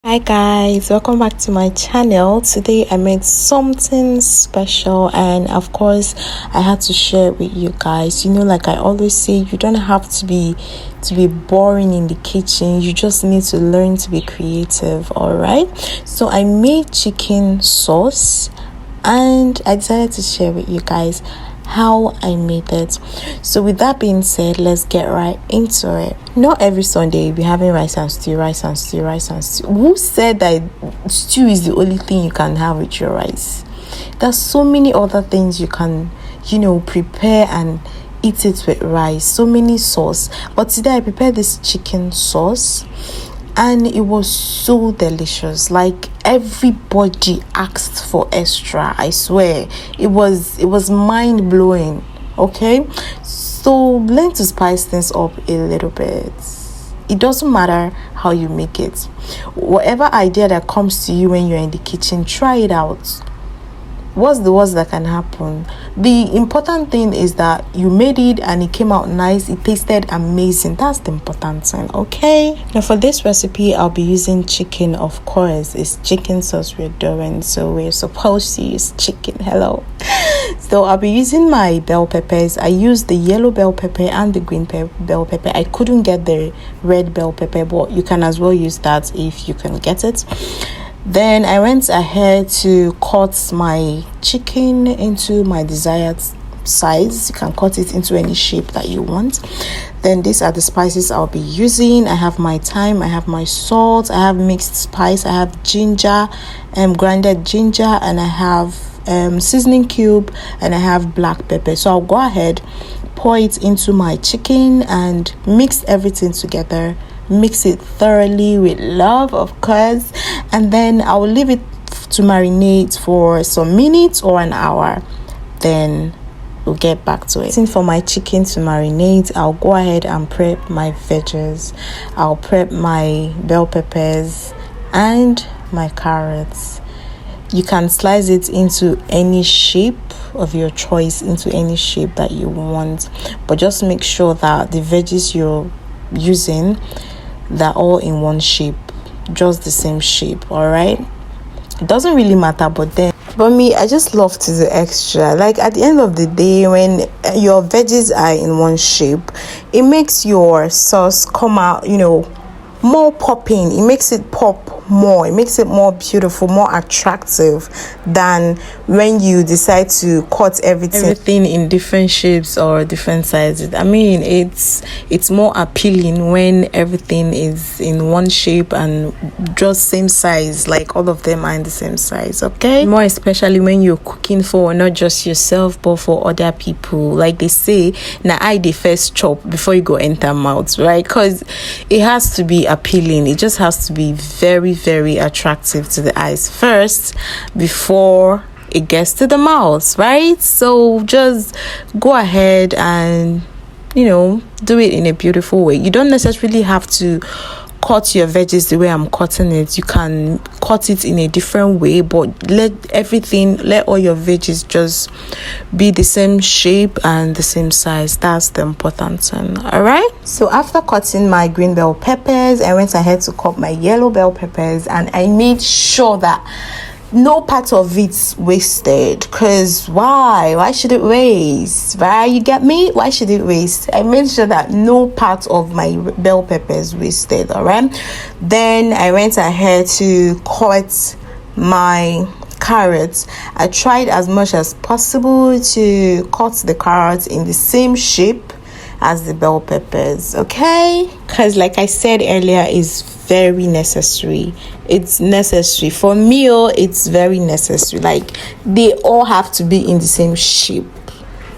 Hi guys, welcome back to my channel. Today I made something special and of course I had to share it with you guys. You know, like I always say, you don't have to be boring in the kitchen. You just need to learn to be creative. All right, so I made chicken sauce and I decided to share with you guys how I made it. So with that being said, let's get right into it. Not every Sunday you'll be having rice and stew. Who said that stew is the only thing you can have with your rice? There's so many other things you can, prepare and eat it with rice. So many sauce. But today I prepared this chicken sauce and it was so delicious. Like everybody asked for extra. I swear it was mind-blowing. Okay, so learn to spice things up a little bit. It doesn't matter how you make it. Whatever idea that comes to you when you're in the kitchen, try it out. What's the worst that can happen? The important thing is that you made it and it came out nice. It tasted amazing. That's the important thing. Okay, now for this recipe I'll be using chicken. Of course, it's chicken sauce we're doing, so we're supposed to use chicken. Hello. So I'll be using my bell peppers. I used the yellow bell pepper and the green bell pepper. I couldn't get the red bell pepper, but you can as well use that if you can get it. Then I went ahead to cut my chicken into my desired size. You can cut it into any shape that you want. Then these are the spices I'll be using. I have my thyme, I have my salt, I have mixed spice, I have ginger, grounded ginger, and I have seasoning cube, and I have black pepper. So I'll go ahead, pour it into my chicken and mix everything together. Mix it thoroughly with love, of course, and then I will leave it to marinate for some minutes or an hour. Then we'll get back to it. For my chicken to marinate, I'll go ahead and prep my veggies. I'll prep my bell peppers and my carrots. You can slice it into any shape of your choice, into any shape that you want, but just make sure that the veggies you're using, they're all in one shape, just the same shape. All right, it doesn't really matter, but me, I just love to do extra. Like at the end of the day, when your veggies are in one shape, it makes your sauce come out, more popping. It makes it pop more. It makes it more beautiful, more attractive than when you decide to cut everything in different shapes or different sizes. I mean, it's more appealing when everything is in one shape and just same size, like all of them are in the same size. Okay, more especially when you're cooking for not just yourself but for other people. Like they say, now I the first chop before you go enter mouth, right? Because it has to be appealing. It just has to be very, very attractive to the eyes first before it gets to the mouth, right? So just go ahead and do it in a beautiful way. You don't necessarily have to cut your veggies the way I'm cutting it. You can cut it in a different way, but let all your veggies just be the same shape and the same size. That's the important thing. All right, so after cutting my green bell peppers, I went ahead to cut my yellow bell peppers, and I made sure that no part of it's wasted. Because why should it waste? Right, you get me? Why should it waste? I made sure that no part of my bell peppers wasted. All right, then I went ahead to cut my carrots. I tried as much as possible to cut the carrots in the same shape as the bell peppers. Okay, because like I said earlier, it's very necessary. It's necessary for meal. It's very necessary. Like they all have to be in the same shape.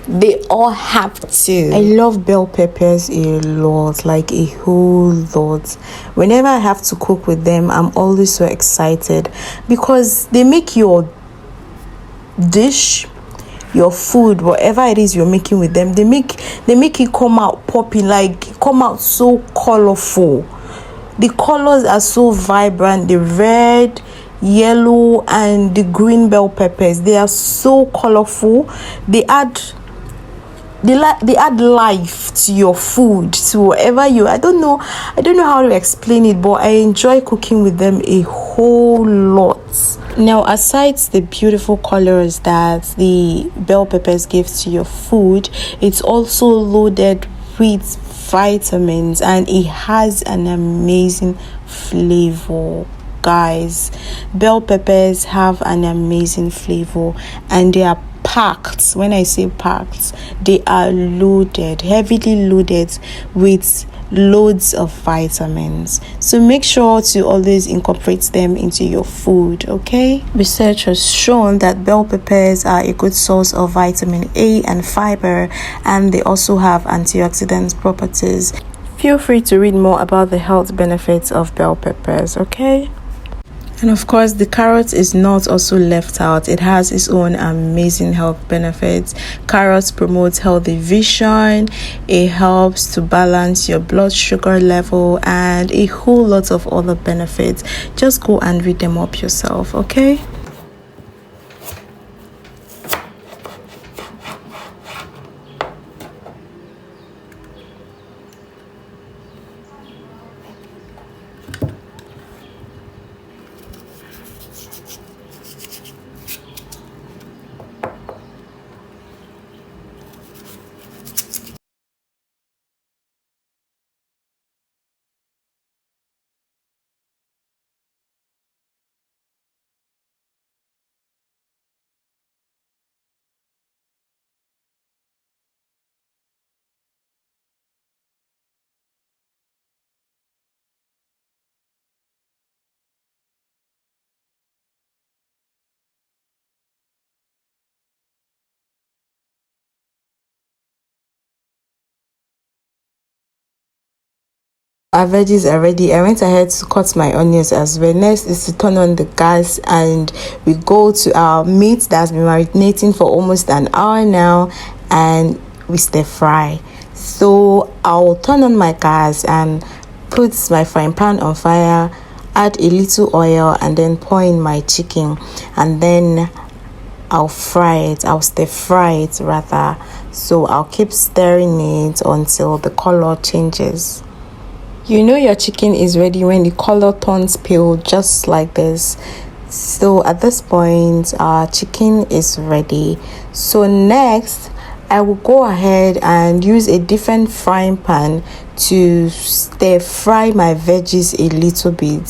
They all have to. I love bell peppers a lot, like a whole lot. Whenever I have to cook with them, I'm always so excited because they make your dish, your food, whatever it is you're making with them, they make it come out popping, like come out so colorful. The colors are so vibrant. The red, yellow, and the green bell peppers, they are so colorful. They add life to your food, to whatever you. I don't know how to explain it, but I enjoy cooking with them a whole lot. Now, aside the beautiful colors that the bell peppers give to your food, it's also loaded with vitamins and it has an amazing flavor. Guys, bell peppers have an amazing flavor and they are packed. When I say packed, they are loaded, heavily loaded with loads of vitamins, so make sure to always incorporate them into your food. Okay, research has shown that bell peppers are a good source of vitamin A and fiber, and they also have antioxidant properties. Feel free to read more about the health benefits of bell peppers. Okay. And of course, the carrot is not also left out. It has its own amazing health benefits. Carrots promote healthy vision. It helps to balance your blood sugar level and a whole lot of other benefits. Just go and read them up yourself, okay? Our veggies are ready. I went ahead to cut my onions as well. Next is to turn on the gas and we go to our meat that's been marinating for almost an hour now, and we stir fry. So I'll turn on my gas and put my frying pan on fire, add a little oil, and then pour in my chicken, and then I'll stir fry it rather. So I'll keep stirring it until the color changes. You know your chicken is ready when the color turns pale, just like this. So at this point, our chicken is ready. So next, I will go ahead and use a different frying pan to stir fry my veggies a little bit.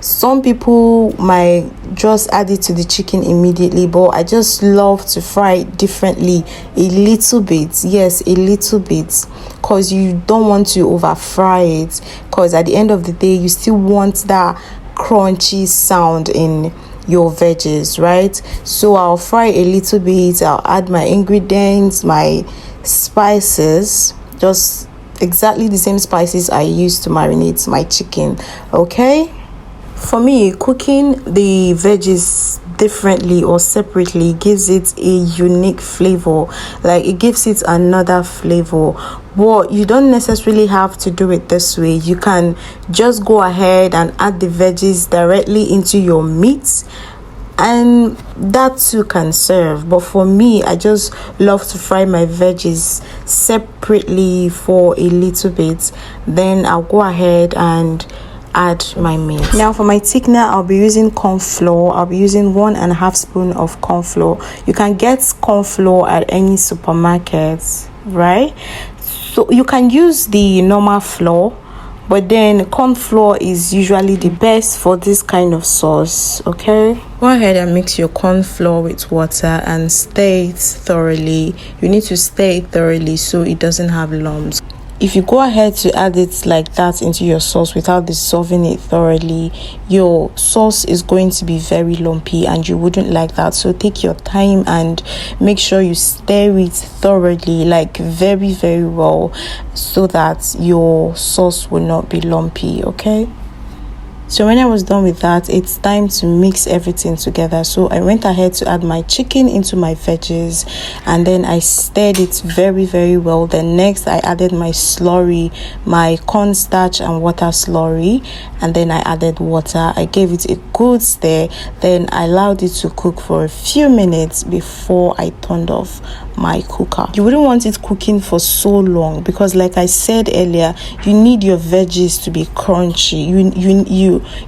Some people might just add it to the chicken immediately, but I just love to fry it differently a little bit. Yes, a little bit, because you don't want to over fry it, because at the end of the day you still want that crunchy sound in your veggies, right? So I'll fry a little bit. I'll add my ingredients, my spices, just exactly the same spices I used to marinate my chicken. Okay, for me, cooking the veggies differently or separately gives it a unique flavor. Like, it gives it another flavor. But you don't necessarily have to do it this way. You can just go ahead and add the veggies directly into your meat, and that too can serve. But for me, I just love to fry my veggies separately for a little bit, then I'll go ahead and add my meat. Now for my thickener, I'll be using corn flour. I'll be using 1.5 spoon of corn flour. You can get corn flour at any supermarket, right? So you can use the normal flour, but then corn flour is usually the best for this kind of sauce. Okay, go ahead and mix your corn flour with water and stir it thoroughly. You need to stir it thoroughly so it doesn't have lumps. If you go ahead to add it like that into your sauce without dissolving it thoroughly, your sauce is going to be very lumpy and you wouldn't like that. So take your time and make sure you stir it thoroughly, like very, very well, so that your sauce will not be lumpy. Okay, so when I was done with that, it's time to mix everything together. So I went ahead to add my chicken into my veggies, and then I stirred it very, very well. Then next I added my slurry, my cornstarch and water slurry, and then I added water. I gave it a good stir, then I allowed it to cook for a few minutes before I turned off my cooker. You wouldn't want it cooking for so long because, like I said earlier, you need your veggies to be crunchy.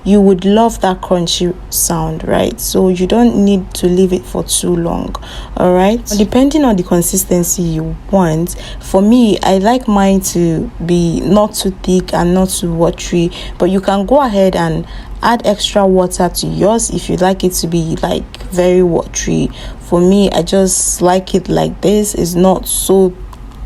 You would love that crunchy sound, right? So you don't need to leave it for too long. All right, depending on the consistency you want. For me, I like mine to be not too thick and not too watery, but you can go ahead and add extra water to yours if you like it to be like very watery. For me, I just like it like this. It's not so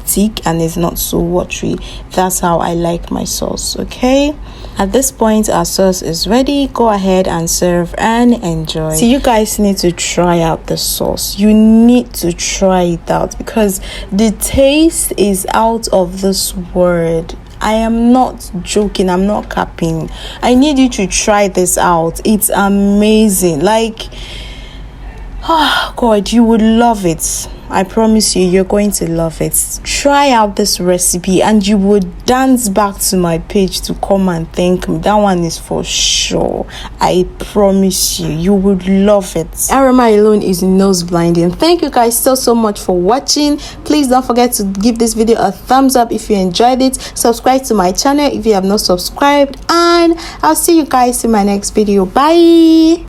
thick and it's not so watery. That's how I like my sauce. Okay, at this point our sauce is ready. Go ahead and serve and enjoy. So you guys need to try out the sauce. You need to try it out because the taste is out of this world. I am not joking. I'm not capping. I need you to try this out. It's amazing. Like, oh God, you would love it. I promise you, you're going to love it. Try out this recipe and you would dance back to my page to come and thank me. That one is for sure. I promise you, you would love it. Aroma alone is nose blinding. Thank you guys so much for watching. Please don't forget to give this video a thumbs up if you enjoyed it. Subscribe to my channel if you have not subscribed, and I'll see you guys in my next video. Bye.